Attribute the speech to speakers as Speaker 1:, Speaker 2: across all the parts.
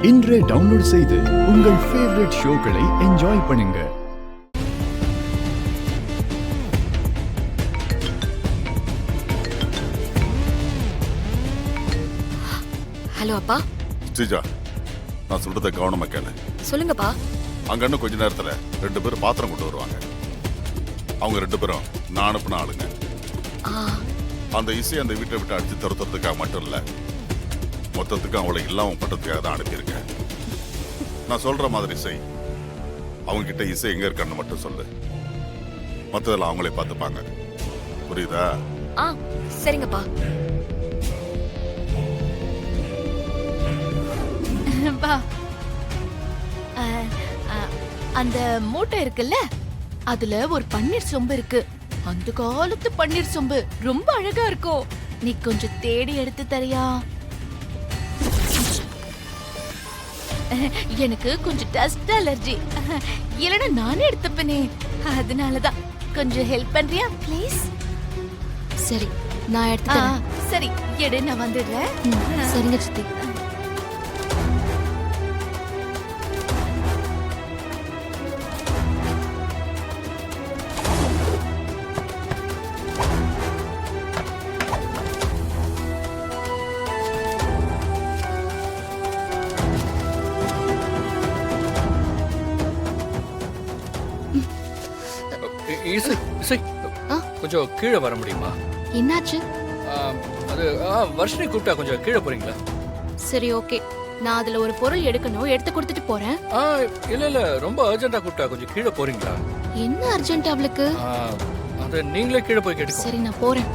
Speaker 1: இன்றே டவுன்லோட் செய்து உங்கள் ஃபேவரட் ஷோக்களை என்ஜாய் பண்ணுங்க.
Speaker 2: ஹலோ அப்பா.
Speaker 3: ஸ்ரீஜா, நான் சொல்றத கவனமா கேளு.
Speaker 2: சொல்லுங்கப்பா.
Speaker 3: அங்க இன்னும் கொஞ்ச நேரத்துல 2 பேர் பாத்திரம் கொண்டு வருவாங்க. அவங்க 2 பேரும் நான் அனுப்புன ஆளுங்க. அந்த இசை அந்த வீட்டை விட்டு அடிச்சு துரத்துறதுக்காக மட்டும் இல்ல, மொத்தத்துக்கு அவளை இல்லாம பண்றதுக்காக தான் அனுப்பியிருக்கேன். நான் சொல்ற மாதிரி இசை அவங்க கிட்ட இசை எங்க இருக்கான்னு மட்டும் சொல்லு. மத்ததெல்லாம் அவங்களே பார்த்துப்பாங்க. புரியுதா?
Speaker 2: சரிங்கப்பா.
Speaker 4: பா, அந்த மூட்டை இருக்குல்ல, அதுல ஒரு பன்னீர் சொம்பு இருக்கு. அந்த காலத்து பன்னீர் சொம்பு ரொம்ப அழகா இருக்கும். நீ கொஞ்சம் தேடி எடுத்து தரியா? எனக்கு கொஞ்சம் டஸ்ட் அலர்ஜி, இல்லைன்னா நானே எடுத்துப்பேனே. அதனாலதான் கொஞ்சம் ஹெல்ப் பண்றியா ப்ளீஸ்?
Speaker 2: சரி, நான் எடுத்துக்கிறேன்.
Speaker 4: சரி எடு, நான் வந்துடுறேன்.
Speaker 2: சரிங்க சித்தி.
Speaker 5: இசை இசை கொஞ்சம் கீழே வர முடியுமா?
Speaker 2: என்னாச்சு?
Speaker 5: அது வர்ஷினி கூப்பிட்டா கொஞ்சம் கீழே போறீங்களா?
Speaker 2: சரி, ஓகே. நான் அதுல ஒரு பொருள் எடுக்கணும், எடுத்து கொடுத்துட்டு போறேன்.
Speaker 5: இல்ல இல்ல, ரொம்ப அர்ஜென்ட்டா கூப்பிட்டா கொஞ்சம் கீழே போறீங்களா?
Speaker 2: என்ன அர்ஜென்ட் அவளுக்கு?
Speaker 5: அது நீங்களே கீழே போய் கேட்டுக்கோ.
Speaker 2: சரி, நான் போறேன்.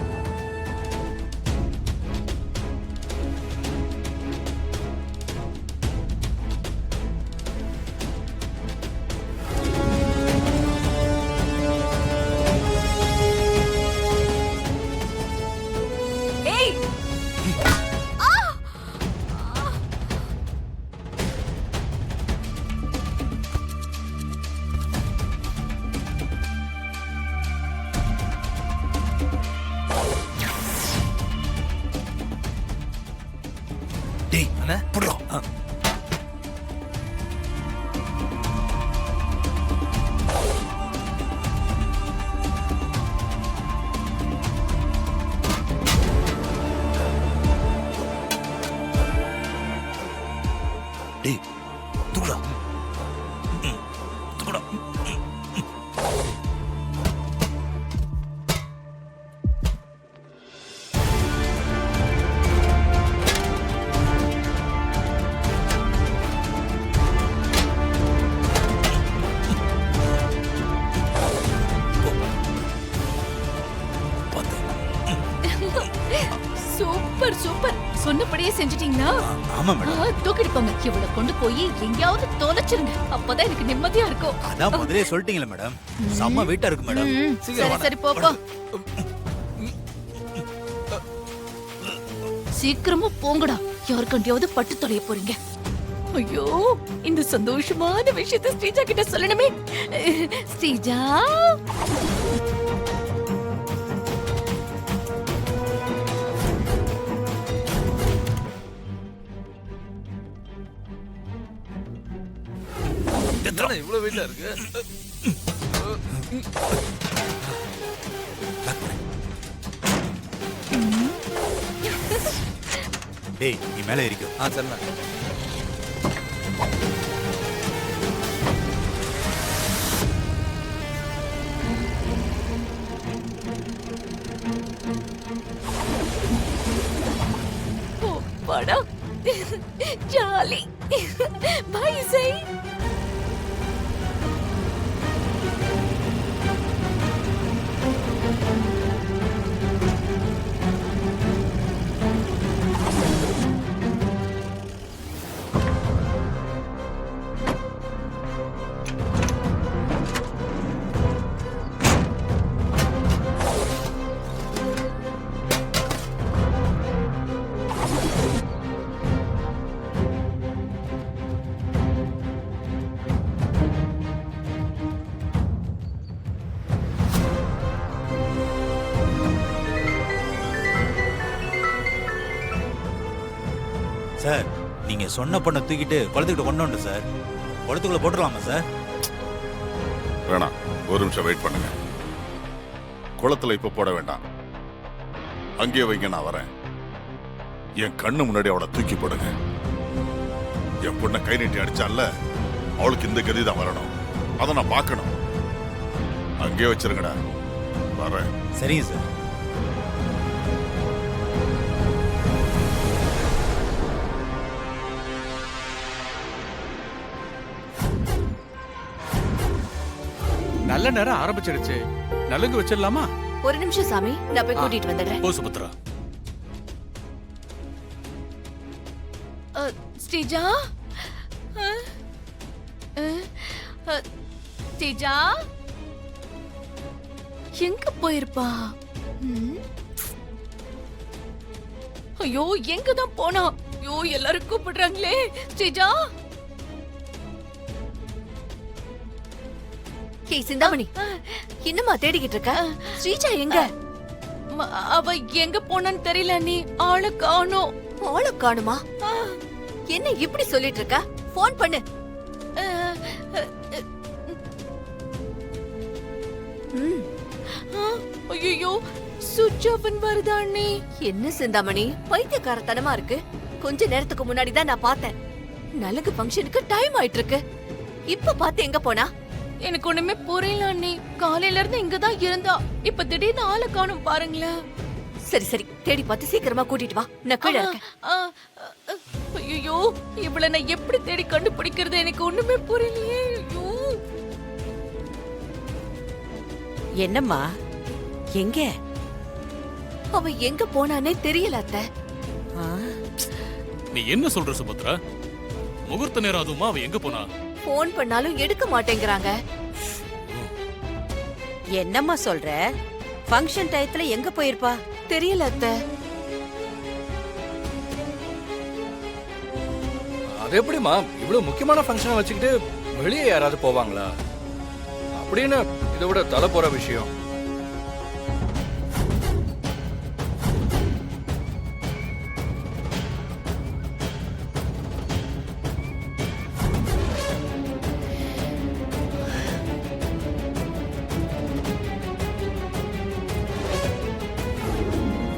Speaker 6: டேய் அண்ணா புடுறா. டேய் தூக்குடா. தூக்குடா.
Speaker 4: சூப்பர் சூப்பர், சொன்னபடியே செஞ்சிட்டீங்களா?
Speaker 6: ஆமா மேடம்.
Speaker 4: தூக்கிட்டு போங்க. இவளை கொண்டு போய் எங்கேயாவது தொலைச்சிருங்க. அப்பதான் எனக்கு நிம்மதியா இருக்கும்.
Speaker 6: அதான் முதலே சொல்லிட்டீங்களா மேடம், செம்ம வெயிட்டா இருக்கு மேடம்.
Speaker 4: சரி சரி, போப்போ. சீக்கிரமா போங்கடா, யாருக்கண்டியாவது பட்டு தொலைய போறீங்க. ஐயோ, இந்த சந்தோஷமான விஷயத்தை ஸ்ரீஜா கிட்ட சொல்லணுமே. ஸ்ரீஜா,
Speaker 5: இவ்வளவு வெயிட்டா இருக்கு.
Speaker 6: டேய் நீ மேலே இருக்கோ.
Speaker 5: சரிண்ணா.
Speaker 4: படம் ஜாலி. பாய் இசை.
Speaker 6: சார் நீங்க சொன்ன பொண்ணை தூக்கிட்டு குளத்துக்கிட்ட கொண்டு வந்து சார். குளத்துக்குள்ள போட்டுடலாமா சார்?
Speaker 3: வேணாம், ஒரு நிமிஷம் வெயிட் பண்ணுங்க. குளத்துல இப்ப போட வேண்டாம், அங்கேயே வைங்க, நான் வரேன். என் கண்ணு முன்னாடி அவளை தூக்கி போடுங்க. என் பொண்ணை கை நீட்டி அடிச்சான்ல, அவளுக்கு இந்த கதி தான் வரணும். அதை நான் பார்க்கணும். அங்கேயே வச்சிருங்கடா, வரேன்.
Speaker 6: சரிங்க சார்.
Speaker 7: நல்ல நேரம் ஆரம்பிச்சிடுச்சு. நலுங்கு வச்சிடலாமா?
Speaker 4: ஒரு நிமிஷம் சாமி, நான் போய் கூட்டிட்டு வந்துடுறேன்.
Speaker 5: போ சுபத்ரா.
Speaker 4: ஸ்ரீஜா, ஸ்ரீஜா எங்க போயிருப்பா? ம்? ஐயோ, எங்க தான் போனா? ஐயோ, எல்லாரும் கூப்பிடுறாங்களே. ஸ்ரீஜா,
Speaker 8: ஹே சிந்தாமணி, என்னம்மா தேடிக்கிட்டு இருக்க? ஸ்ரீஜா எங்க?
Speaker 4: அவ எங்க போனான்னு தெரியல. நீ ஆளு காணோம்.
Speaker 8: ஆளு காணுமா? என்ன இப்படி சொல்லிட்டு இருக்க? போன் பண்ணு.
Speaker 4: ஐயோ, சுவிட்ச் ஆஃப்னு வருதா அண்ணி?
Speaker 8: என்ன சிந்தாமணி, பைத்தியக்காரத்தனமா இருக்கு. கொஞ்ச நேரத்துக்கு முன்னாடி தான் நான் பார்த்தேன். நலுங்கு ஃபங்க்ஷனுக்கு டைம் ஆயிட்டு இருக்கு. இப்ப பார்த்து எங்க போனா?
Speaker 4: எனக்கு ஒண்ணுமே புரியல அண்ணி. காலையில இருந்து இங்க தான் இருந்தா, இப்ப திடீர்னு ஆளை காணோம் பாருங்களேன்.
Speaker 8: சரி சரி, தேடி பார்த்து சீக்கிரமா கூட்டிட்டு வா. நான் கீழே இருக்கேன்.
Speaker 4: ஐயோ, இவளை நான் எப்படி தேடி கண்டுபிடிக்கிறது? எனக்கு ஒண்ணுமே புரியலையே. ஐயோ,
Speaker 8: என்னம்மா எங்க? அவ எங்க போனானே தெரியல அத்தை.
Speaker 5: நீ என்ன சொல்ற சுபத்ரா? முகூர்த்த நேரம் அதுமா அவ எங்க போனா?
Speaker 8: போன் பண்ணாலும் எடுக்க மாட்டேங்கிறாங்க. என்னம்மா சொல்ற? ஃபங்க்ஷன் டயத்துல எங்க போயிருப்பா? தெரியல அத்தை.
Speaker 5: அது எப்படிமா இவ்வளவு முக்கியமான ஃபங்க்ஷனை வச்சுக்கிட்டு வெளியே யாராவது போவாங்களா? அப்படின்னு இதை விட தலை போற விஷயம்.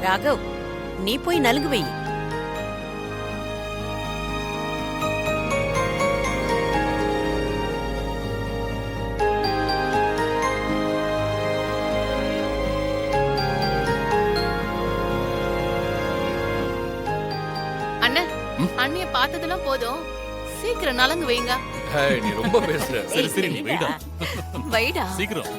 Speaker 8: ராகவ், நீ போய் நலுங்கு வை.
Speaker 2: அண்ணன், அண்ணிய பார்த்ததெல்லாம் போதும், சீக்கிரம் நலங்கு வைங்க.
Speaker 5: நீ ரொம்ப பேசுற. சரி சரி, நீ வைடா.
Speaker 8: வைடா.
Speaker 5: சீக்கிரம்.